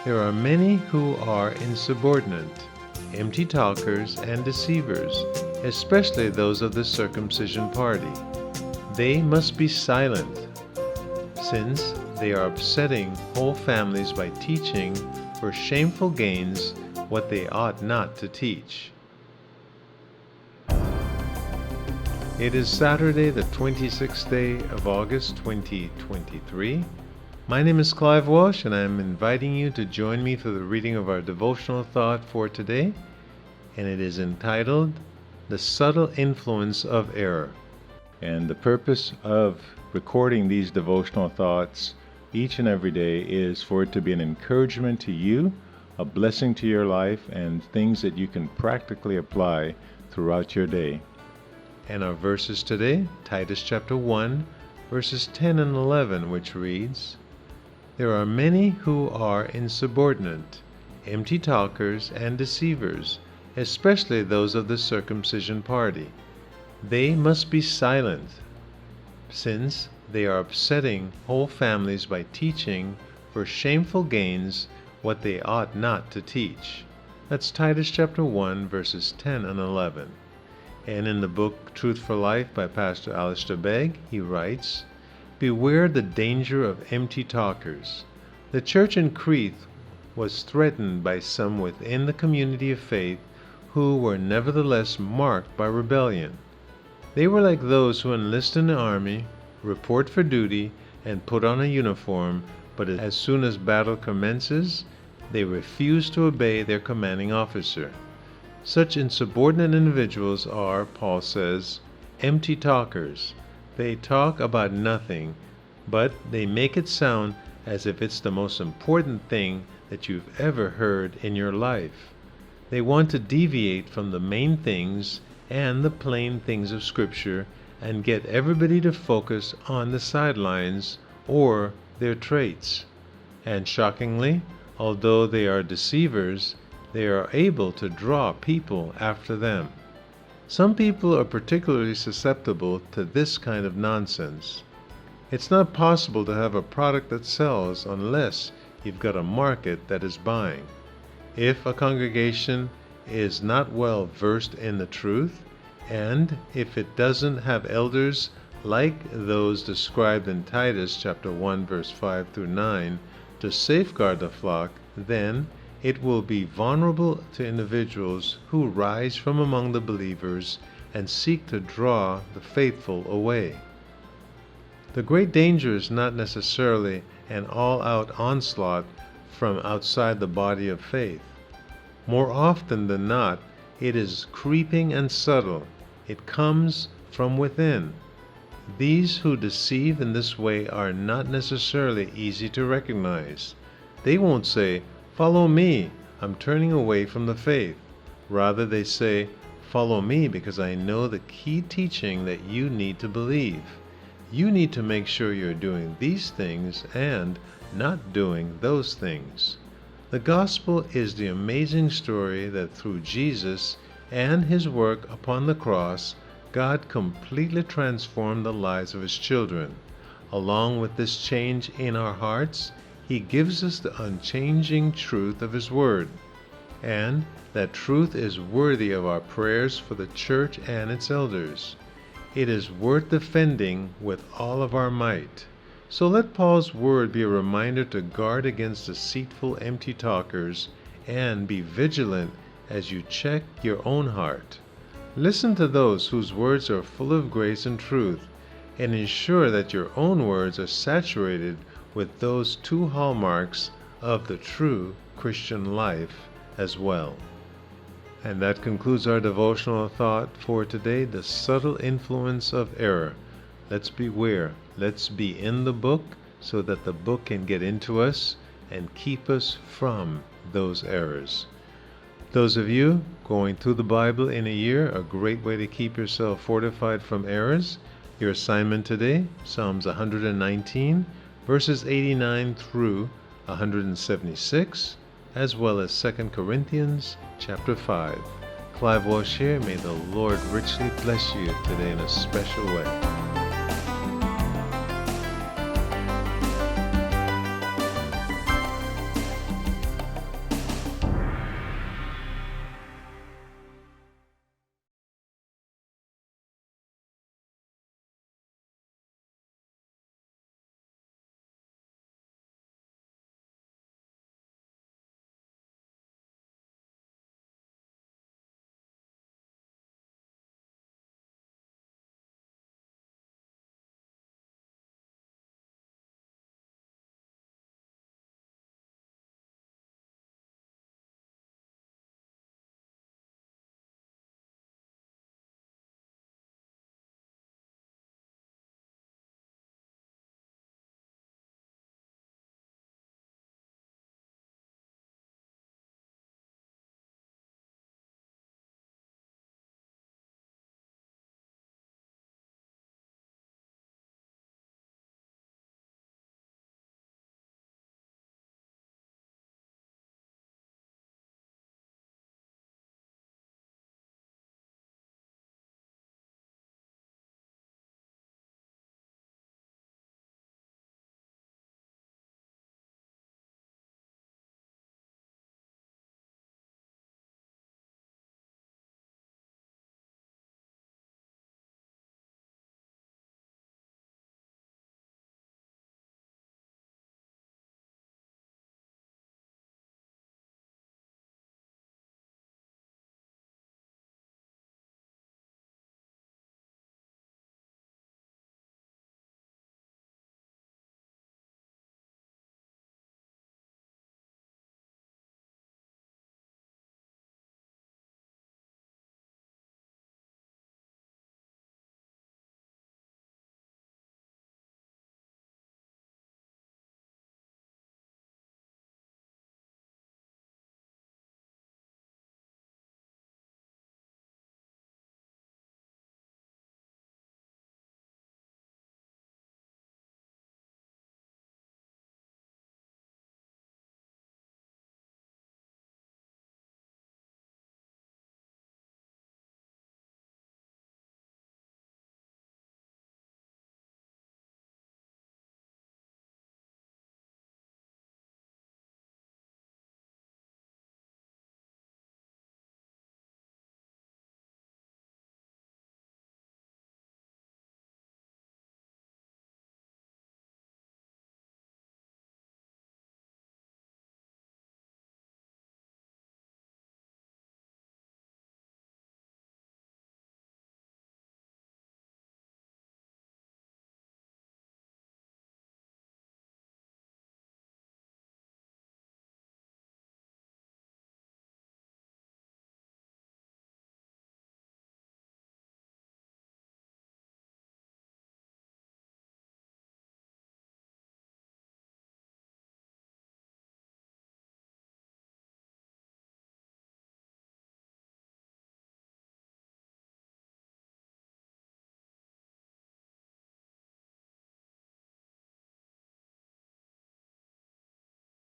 There are many who are insubordinate, empty talkers and deceivers, especially those of the circumcision party. They must be silent, since they are upsetting whole families by teaching for shameful gains what they ought not to teach. It is Saturday, the 26th day of August 2023. My name is Clive Walsh, and I am inviting you to join me for the reading of our devotional thought for today, and it is entitled, The Subtle Influence of Error. And the purpose of recording these devotional thoughts each and every day is for it to be an encouragement to you, a blessing to your life, and things that you can practically apply throughout your day. And our verses today, Titus chapter 1, verses 10 and 11, which reads, There are many who are insubordinate, empty talkers and deceivers, especially those of the circumcision party. They must be silent, since they are upsetting whole families by teaching for shameful gains what they ought not to teach. That's Titus chapter 1, verses 10 and 11. And in the book Truth for Life by Pastor Alistair Begg, he writes, Beware the danger of empty talkers. The church in Crete was threatened by some within the community of faith who were nevertheless marked by rebellion. They were like those who enlist in the army, report for duty, and put on a uniform, but as soon as battle commences, they refuse to obey their commanding officer. Such insubordinate individuals are, Paul says, empty talkers. They talk about nothing, but they make it sound as if it's the most important thing that you've ever heard in your life. They want to deviate from the main things and the plain things of Scripture and get everybody to focus on the sidelines or their traits. And shockingly, although they are deceivers, they are able to draw people after them. Some people are particularly susceptible to this kind of nonsense. It's not possible to have a product that sells unless you've got a market that is buying. If a congregation is not well versed in the truth, and if it doesn't have elders like those described in Titus chapter 1 verse 5 through 9 to safeguard the flock, then it will be vulnerable to individuals who rise from among the believers and seek to draw the faithful away. The great danger is not necessarily an all-out onslaught from outside the body of faith. More often than not, it is creeping and subtle. It comes from within. These who deceive in this way are not necessarily easy to recognize. They won't say, Follow me, I'm turning away from the faith. Rather, they say, Follow me because I know the key teaching that you need to believe. You need to make sure you're doing these things and not doing those things. The gospel is the amazing story that through Jesus and his work upon the cross, God completely transformed the lives of his children. Along with this change in our hearts, he gives us the unchanging truth of his word, and that truth is worthy of our prayers for the church and its elders. It is worth defending with all of our might. So let Paul's word be a reminder to guard against deceitful, empty talkers, and be vigilant as you check your own heart. Listen to those whose words are full of grace and truth, and ensure that your own words are saturated with those two hallmarks of the true Christian life as well. And that concludes our devotional thought for today, the subtle influence of error. Let's beware. Let's be in the book so that the book can get into us and keep us from those errors. Those of you going through the Bible in a year, a great way to keep yourself fortified from errors. Your assignment today, Psalms 119, verses 89 through 176, as well as 2 Corinthians chapter 5. Clive Walsh here. May the Lord richly bless you today in a special way.